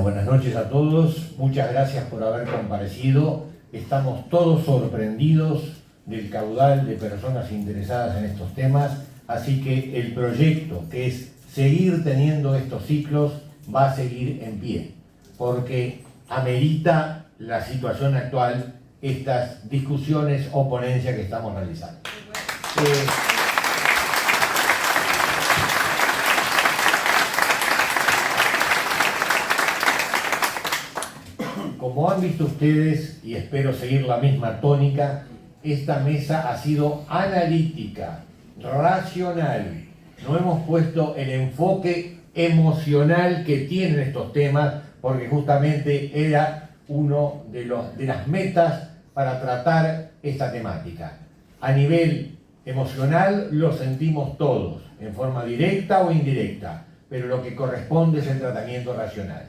buenas noches a todos. Muchas gracias por haber comparecido. Estamos todos sorprendidos del caudal de personas interesadas en estos temas, así que el proyecto, que es seguir teniendo estos ciclos, va a seguir en pie, porque amerita la situación actual estas discusiones o ponencias que estamos realizando. Como han visto ustedes, y espero seguir la misma tónica, esta mesa ha sido analítica, racional. No hemos puesto el enfoque emocional que tienen estos temas, porque justamente era uno de las metas para tratar esta temática. A nivel emocional lo sentimos todos, en forma directa o indirecta, pero lo que corresponde es el tratamiento racional.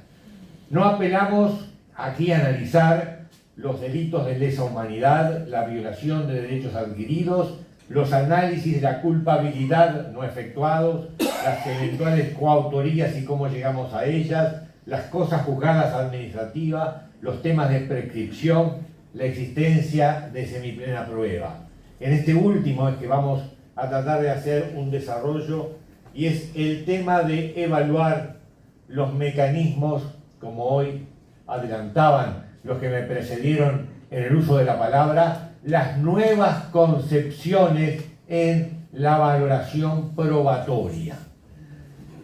No apelamos aquí a analizar los delitos de lesa humanidad, la violación de derechos adquiridos, los análisis de la culpabilidad no efectuados, las eventuales coautorías y cómo llegamos a ellas, las cosas juzgadas administrativas, los temas de prescripción, la existencia de semiplena prueba. En este último es que vamos a tratar de hacer un desarrollo y es el tema de evaluar los mecanismos, como hoy adelantaban los que me precedieron en el uso de la palabra, las nuevas concepciones en la valoración probatoria.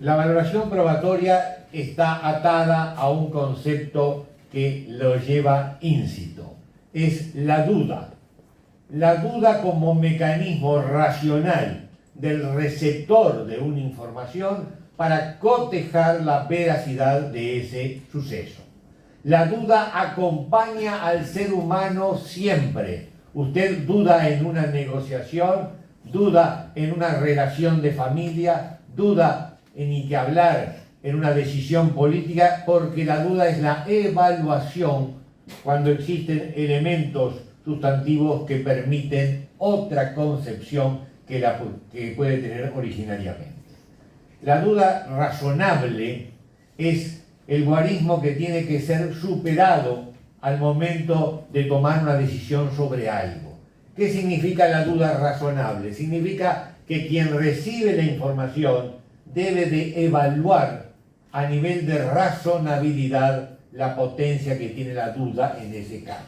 La valoración probatoria está atada a un concepto que lo lleva íncito, es la duda. La duda como mecanismo racional del receptor de una información para cotejar la veracidad de ese suceso. La duda acompaña al ser humano siempre. Usted duda en una negociación, duda en una relación de familia, duda en ni que hablar en una decisión política, porque la duda es la evaluación cuando existen elementos sustantivos que permiten otra concepción que puede tener originariamente. La duda razonable es el guarismo que tiene que ser superado al momento de tomar una decisión sobre algo. ¿Qué significa la duda razonable? Significa que quien recibe la información debe de evaluar a nivel de razonabilidad la potencia que tiene la duda en ese caso.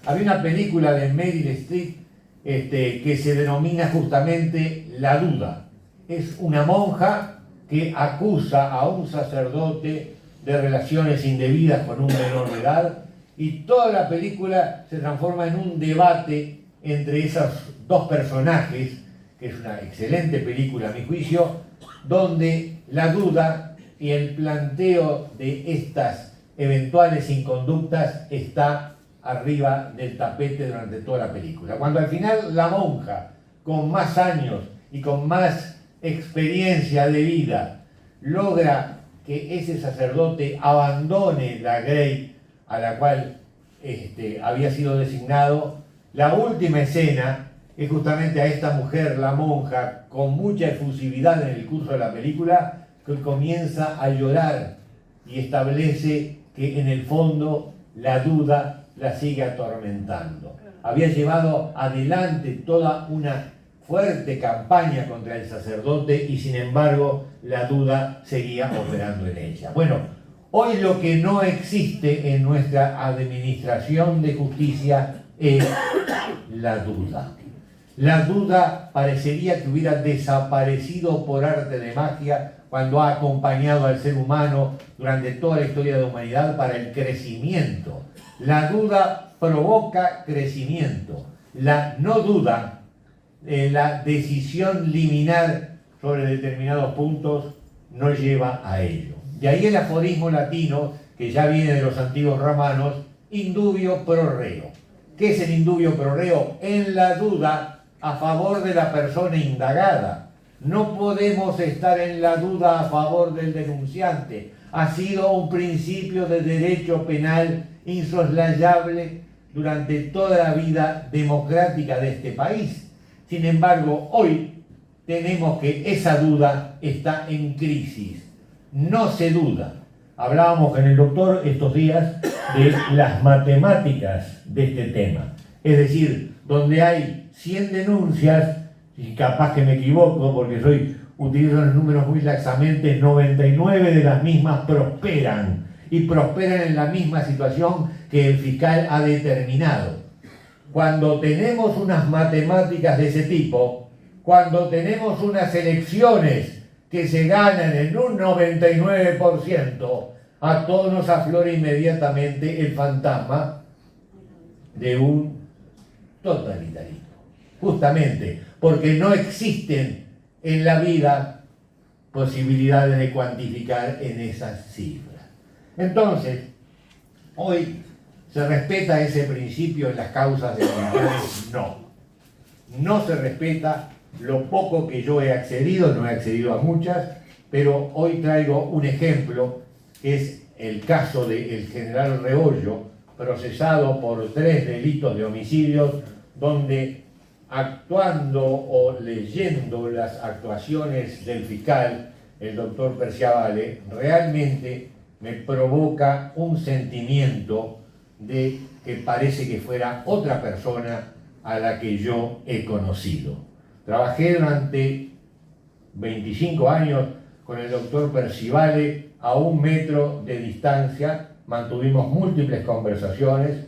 Había una película de Meryl Streep que se denomina justamente La duda. Es una monja que acusa a un sacerdote de relaciones indebidas con un menor de edad, y toda la película se transforma en un debate entre esos dos personajes, que es una excelente película a mi juicio, donde la duda y el planteo de estas eventuales inconductas está arriba del tapete durante toda la película. Cuando al final la monja, con más años y con más experiencia de vida, logra que ese sacerdote abandone la grey a la cual había sido designado, la última escena es justamente a esta mujer, la monja, con mucha efusividad en el curso de la película, que comienza a llorar y establece que en el fondo la duda la sigue atormentando. Había llevado adelante toda una fuerte campaña contra el sacerdote y sin embargo la duda seguía operando en ella. Bueno, hoy lo que no existe en nuestra administración de justicia es la duda. La duda parecería que hubiera desaparecido por arte de magia cuando ha acompañado al ser humano durante toda la historia de la humanidad para el crecimiento. La duda provoca crecimiento. La no duda, la decisión liminar sobre determinados puntos, no lleva a ello. De ahí el aforismo latino, que ya viene de los antiguos romanos, indubio pro reo. ¿Qué es el indubio pro reo? En la duda a favor de la persona indagada. No podemos estar en la duda a favor del denunciante. Ha sido un principio de derecho penal insoslayable durante toda la vida democrática de este país. Sin embargo, hoy tenemos que esa duda está en crisis. No se duda. Hablábamos con el doctor estos días de las matemáticas de este tema. Es decir, donde hay 100 denuncias, y capaz que me equivoco porque utilizo los números muy laxamente, 99 de las mismas prosperan. Y prosperan en la misma situación que el fiscal ha determinado. Cuando tenemos unas matemáticas de ese tipo, cuando tenemos unas elecciones que se ganan en un 99%, a todos nos aflora inmediatamente el fantasma de un totalitarismo. Justamente porque no existen en la vida posibilidades de cuantificar en esas cifras. Entonces, hoy ¿se respeta ese principio en las causas de militares? No. No se respeta. Lo poco que yo he accedido, no he accedido a muchas, pero hoy traigo un ejemplo, que es el caso del general Rebollo, procesado por 3 delitos de homicidios, donde actuando o leyendo las actuaciones del fiscal, el doctor Perciavale, realmente me provoca un sentimiento de que parece que fuera otra persona a la que yo he conocido. Trabajé durante 25 años con el doctor Perciavale a 1 metro de distancia, mantuvimos múltiples conversaciones,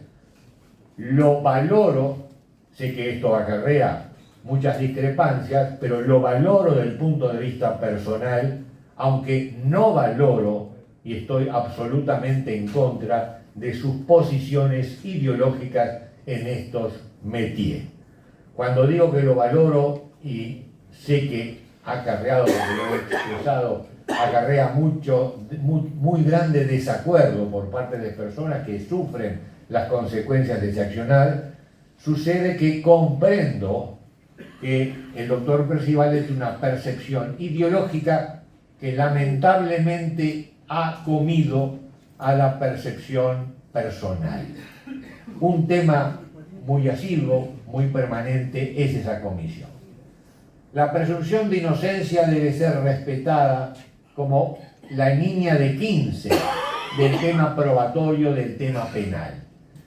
lo valoro, sé que esto acarrea muchas discrepancias, pero lo valoro desde el punto de vista personal, aunque no valoro y estoy absolutamente en contra de sus posiciones ideológicas en estos métiers. Cuando digo que lo valoro y sé que ha acarreado, porque lo he expresado, acarrea muy grande desacuerdo por parte de personas que sufren las consecuencias de ese accionar, sucede que comprendo que el doctor Perciavale tiene una percepción ideológica que lamentablemente ha comido a la percepción personal. Un tema muy asiduo, muy permanente, es esa comisión. La presunción de inocencia debe ser respetada como la niña de 15 del tema probatorio, del tema penal.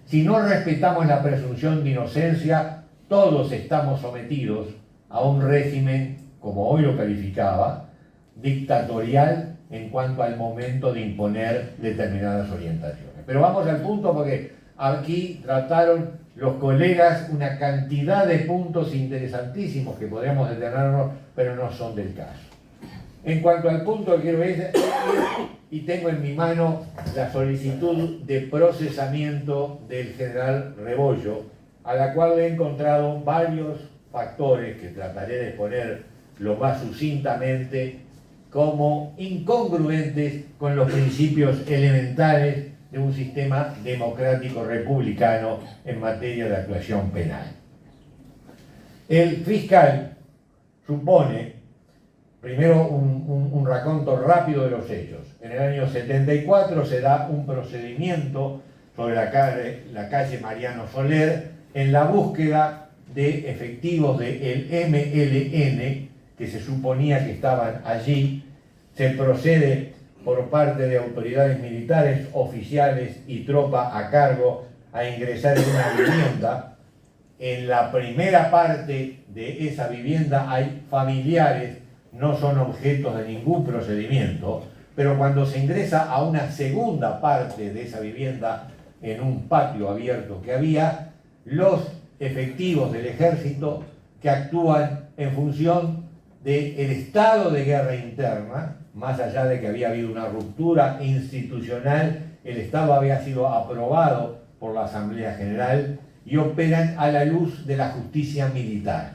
Si no respetamos la presunción de inocencia, todos estamos sometidos a un régimen, como hoy lo calificaba, dictatorial en cuanto al momento de imponer determinadas orientaciones. Pero vamos al punto, porque aquí trataron los colegas una cantidad de puntos interesantísimos que podríamos detenernos, pero no son del caso. En cuanto al punto que quiero ir, y tengo en mi mano la solicitud de procesamiento del general Rebollo, a la cual he encontrado varios factores que trataré de exponer lo más sucintamente como incongruentes con los principios elementales de un sistema democrático republicano en materia de actuación penal. El fiscal supone, primero un raconto rápido de los hechos. En el año 74 se da un procedimiento sobre la calle Mariano Soler en la búsqueda de efectivos del MLN que se suponía que estaban allí. Se procede por parte de autoridades militares, oficiales y tropa a cargo a ingresar en una vivienda. En la primera parte de esa vivienda hay familiares, no son objetos de ningún procedimiento, pero cuando se ingresa a una segunda parte de esa vivienda, en un patio abierto que había, los efectivos del ejército que actúan en función del estado de guerra interna, más allá de que había habido una ruptura institucional, el Estado había sido aprobado por la Asamblea General y operan a la luz de la justicia militar.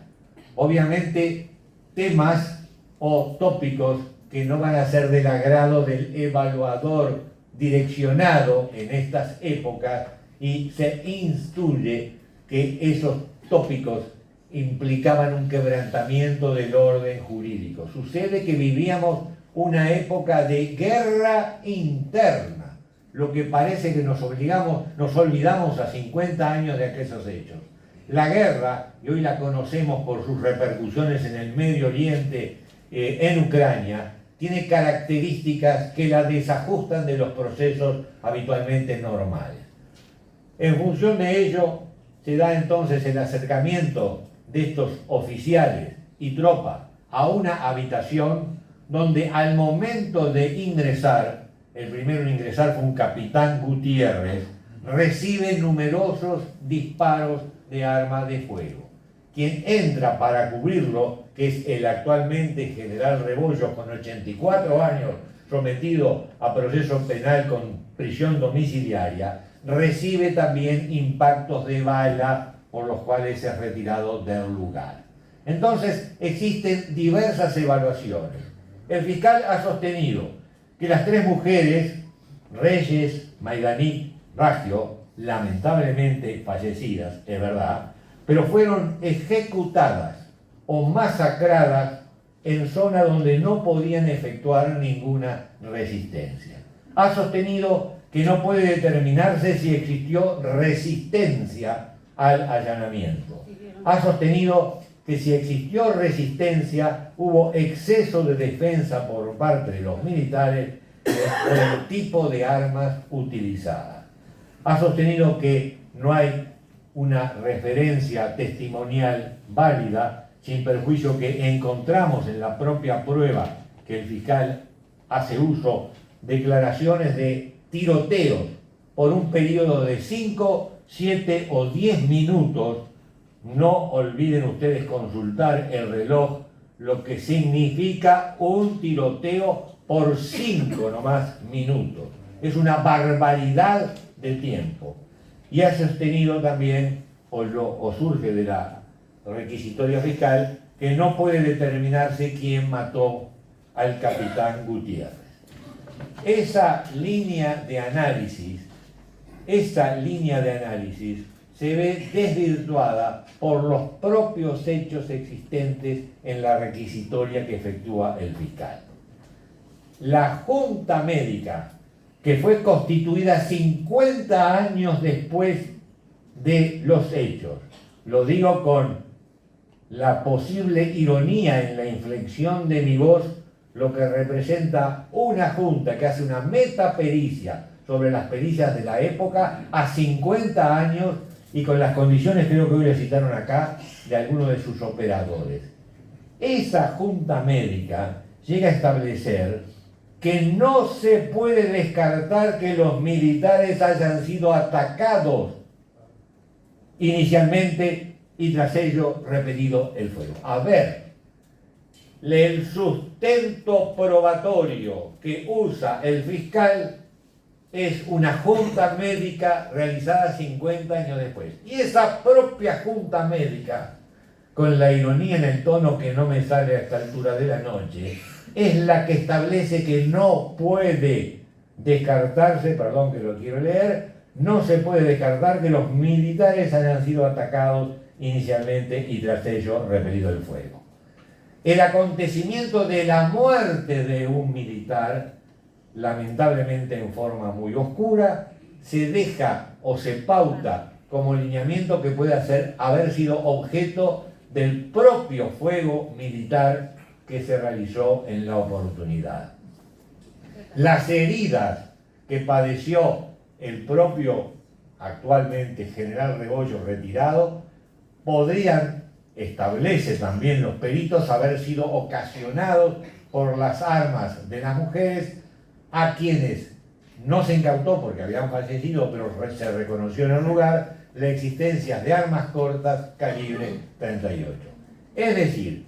Obviamente, temas o tópicos que no van a ser del agrado del evaluador direccionado en estas épocas, y se instruye que esos tópicos implicaban un quebrantamiento del orden jurídico. Sucede que vivíamos una época de guerra interna, lo que parece que nos olvidamos a 50 años de aquellos hechos. La guerra, y hoy la conocemos por sus repercusiones en el Medio Oriente, en Ucrania, tiene características que la desajustan de los procesos habitualmente normales. En función de ello, se da entonces el acercamiento de estos oficiales y tropas a una habitación donde al momento de ingresar, el primero en ingresar fue un capitán Gutiérrez, recibe numerosos disparos de arma de fuego. Quien entra para cubrirlo, que es el actualmente general Rebollo, con 84 años, sometido a proceso penal con prisión domiciliaria, recibe también impactos de bala por los cuales es retirado del lugar. Entonces, existen diversas evaluaciones. El fiscal ha sostenido que las tres mujeres, Reyes, Maidanich, Raggio, lamentablemente fallecidas, es verdad, pero fueron ejecutadas o masacradas en zona donde no podían efectuar ninguna resistencia. Ha sostenido que no puede determinarse si existió resistencia al allanamiento. Ha sostenido que si existió resistencia, hubo exceso de defensa por parte de los militares por el tipo de armas utilizadas. Ha sostenido que no hay una referencia testimonial válida, sin perjuicio que encontramos en la propia prueba que el fiscal hace uso declaraciones de tiroteos por un periodo de 5, 7 o 10 minutos. No olviden ustedes consultar el reloj, lo que significa un tiroteo por 5 nomás minutos. Es una barbaridad de tiempo. Y ha sostenido también, o surge de la requisitoria fiscal, que no puede determinarse quién mató al capitán Gutiérrez. Esa línea de análisis se ve desvirtuada por los propios hechos existentes en la requisitoria que efectúa el fiscal. La Junta Médica, que fue constituida 50 años después de los hechos, lo digo con la posible ironía en la inflexión de mi voz, lo que representa una junta que hace una metapericia sobre las pericias de la época a 50 años y con las condiciones, creo que hoy le citaron acá, de algunos de sus operadores. Esa junta médica llega a establecer que no se puede descartar que los militares hayan sido atacados inicialmente y tras ello repetido el fuego. A ver, el sustento probatorio que usa el fiscal es una junta médica realizada 50 años después. Y esa propia junta médica, con la ironía en el tono que no me sale a esta altura de la noche, es la que establece que no puede descartarse, perdón que lo quiero leer, no se puede descartar que los militares hayan sido atacados inicialmente y tras ello repelido el fuego. El acontecimiento de la muerte de un militar, lamentablemente en forma muy oscura, se deja o se pauta como lineamiento que puede haber sido objeto del propio fuego militar que se realizó en la oportunidad. Las heridas que padeció el propio actualmente general Rebollo retirado podrían, establece también los peritos, haber sido ocasionados por las armas de las mujeres a quienes no se incautó porque habían fallecido, pero se reconoció en el lugar la existencia de armas cortas calibre 38. Es decir,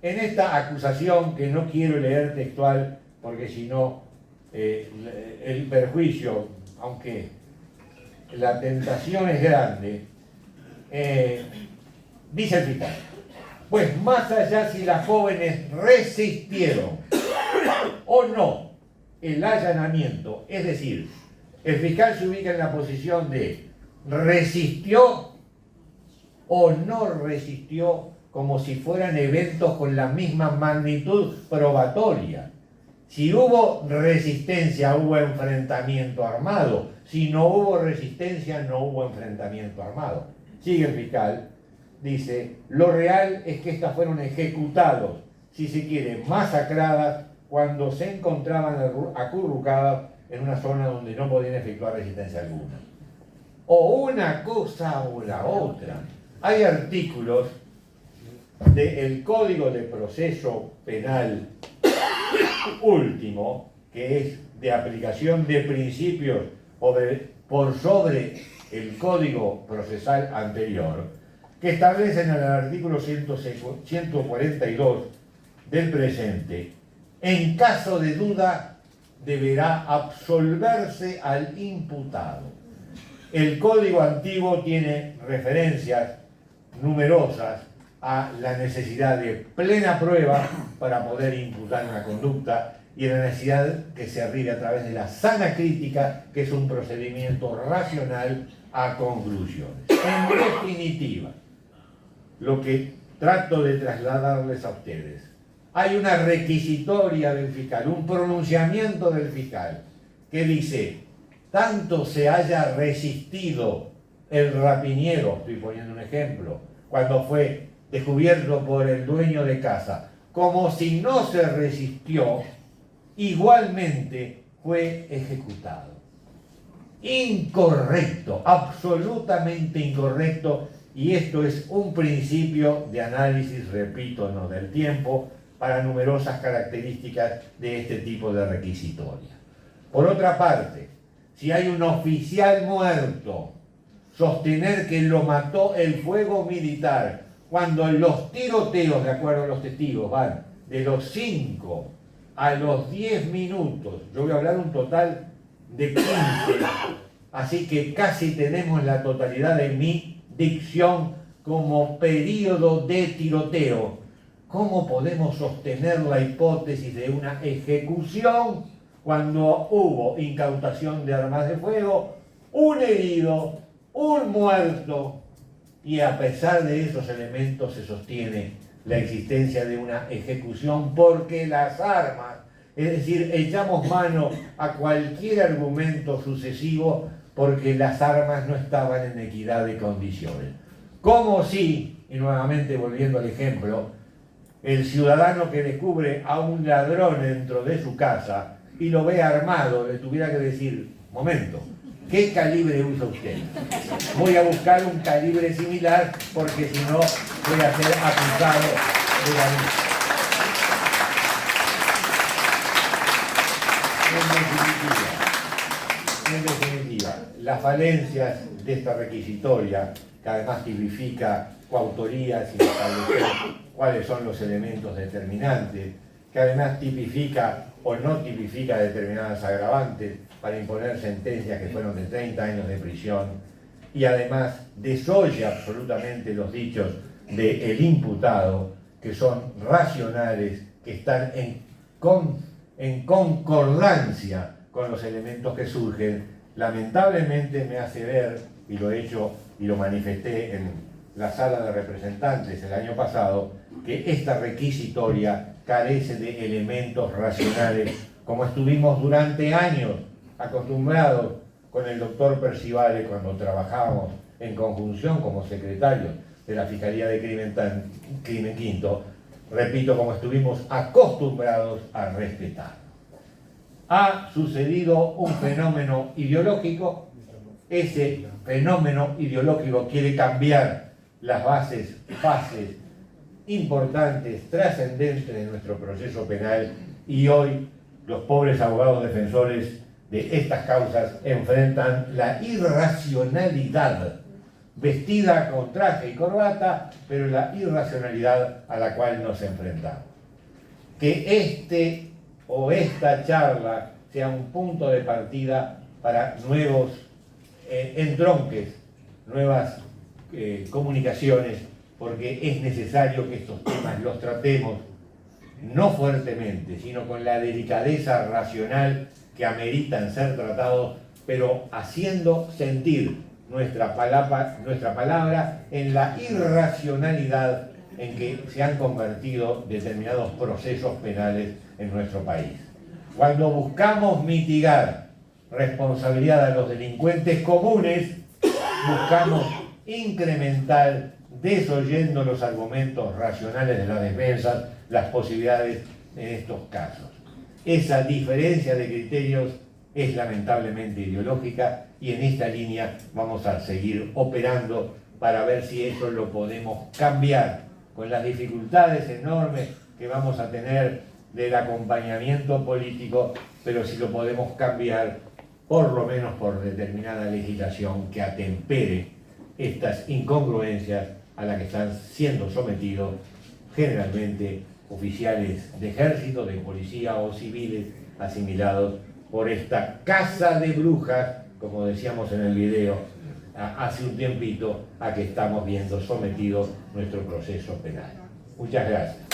en esta acusación, que no quiero leer textual porque si no el perjuicio, aunque la tentación es grande, dice el fiscal, pues más allá si las jóvenes resistieron o no el allanamiento, es decir, el fiscal se ubica en la posición de resistió o no resistió, como si fueran eventos con la misma magnitud probatoria. Si hubo resistencia, hubo enfrentamiento armado. Si no hubo resistencia, no hubo enfrentamiento armado. Sigue el fiscal, dice, lo real es que estas fueron ejecutados, si se quiere, masacradas cuando se encontraban acurrucadas en una zona donde no podían efectuar resistencia alguna. O una cosa o la otra. Hay artículos del Código de Proceso Penal último, que es de aplicación de principios por sobre el Código Procesal anterior, que establecen en el artículo 142 del presente: en caso de duda deberá absolverse al imputado. El Código antiguo tiene referencias numerosas a la necesidad de plena prueba para poder imputar una conducta y la necesidad que se arribe a través de la sana crítica, que es un procedimiento racional a conclusiones. En definitiva, lo que trato de trasladarles a ustedes: hay una requisitoria del fiscal, un pronunciamiento del fiscal que dice: tanto se haya resistido el rapiniero, estoy poniendo un ejemplo, cuando fue descubierto por el dueño de casa, como si no se resistió, igualmente fue ejecutado. Incorrecto, absolutamente incorrecto, y esto es un principio de análisis, repito, no del tiempo, para numerosas características de este tipo de requisitoria. Por otra parte, si hay un oficial muerto, sostener que lo mató el fuego militar, cuando los tiroteos, de acuerdo a los testigos, van de los 5 a los 10 minutos, yo voy a hablar un total de 15, así que casi tenemos la totalidad de mi dicción como periodo de tiroteo. ¿Cómo podemos sostener la hipótesis de una ejecución cuando hubo incautación de armas de fuego, un herido, un muerto, y a pesar de esos elementos se sostiene la existencia de una ejecución porque las armas, es decir, echamos mano a cualquier argumento sucesivo porque las armas no estaban en equidad de condiciones? Como si, y nuevamente volviendo al ejemplo, el ciudadano que descubre a un ladrón dentro de su casa y lo ve armado, le tuviera que decir: momento, ¿qué calibre usa usted? Voy a buscar un calibre similar porque si no voy a ser acusado de la misma. En definitiva, las falencias de esta requisitoria, que además tipifica coautoría sin establecer cuáles son los elementos determinantes, que además tipifica o no tipifica determinadas agravantes para imponer sentencias que fueron de 30 años de prisión, y además desoye absolutamente los dichos del imputado, que son racionales, que están en concordancia con los elementos que surgen. Lamentablemente me hace ver, y lo he hecho y lo manifesté en la sala de representantes el año pasado, que esta requisitoria carece de elementos racionales, como estuvimos durante años acostumbrados con el doctor Percivale cuando trabajábamos en conjunción como secretarios de la Fiscalía de Crimen Quinto, repito, como estuvimos acostumbrados a respetar. Ha sucedido un fenómeno ideológico. Ese fenómeno ideológico quiere cambiar las fases importantes, trascendentes de nuestro proceso penal, y hoy los pobres abogados defensores de estas causas enfrentan la irracionalidad, vestida con traje y corbata, pero la irracionalidad a la cual nos enfrentamos. Que esta charla sea un punto de partida para nuevos entronques, nuevas comunicaciones, porque es necesario que estos temas los tratemos no fuertemente, sino con la delicadeza racional que ameritan ser tratados, pero haciendo sentir nuestra palabra en la irracionalidad en que se han convertido determinados procesos penales en nuestro país. Cuando buscamos mitigar responsabilidad a los delincuentes comunes, buscamos incrementar, desoyendo los argumentos racionales de las defensas, las posibilidades en estos casos. Esa diferencia de criterios es lamentablemente ideológica y en esta línea vamos a seguir operando para ver si eso lo podemos cambiar con las dificultades enormes que vamos a tener del acompañamiento político, pero si lo podemos cambiar por lo menos por determinada legislación que atempere estas incongruencias a las que están siendo sometidos generalmente oficiales de ejército, de policía o civiles asimilados por esta casa de brujas, como decíamos en el video hace un tiempito, a que estamos viendo sometido nuestro proceso penal. Muchas gracias.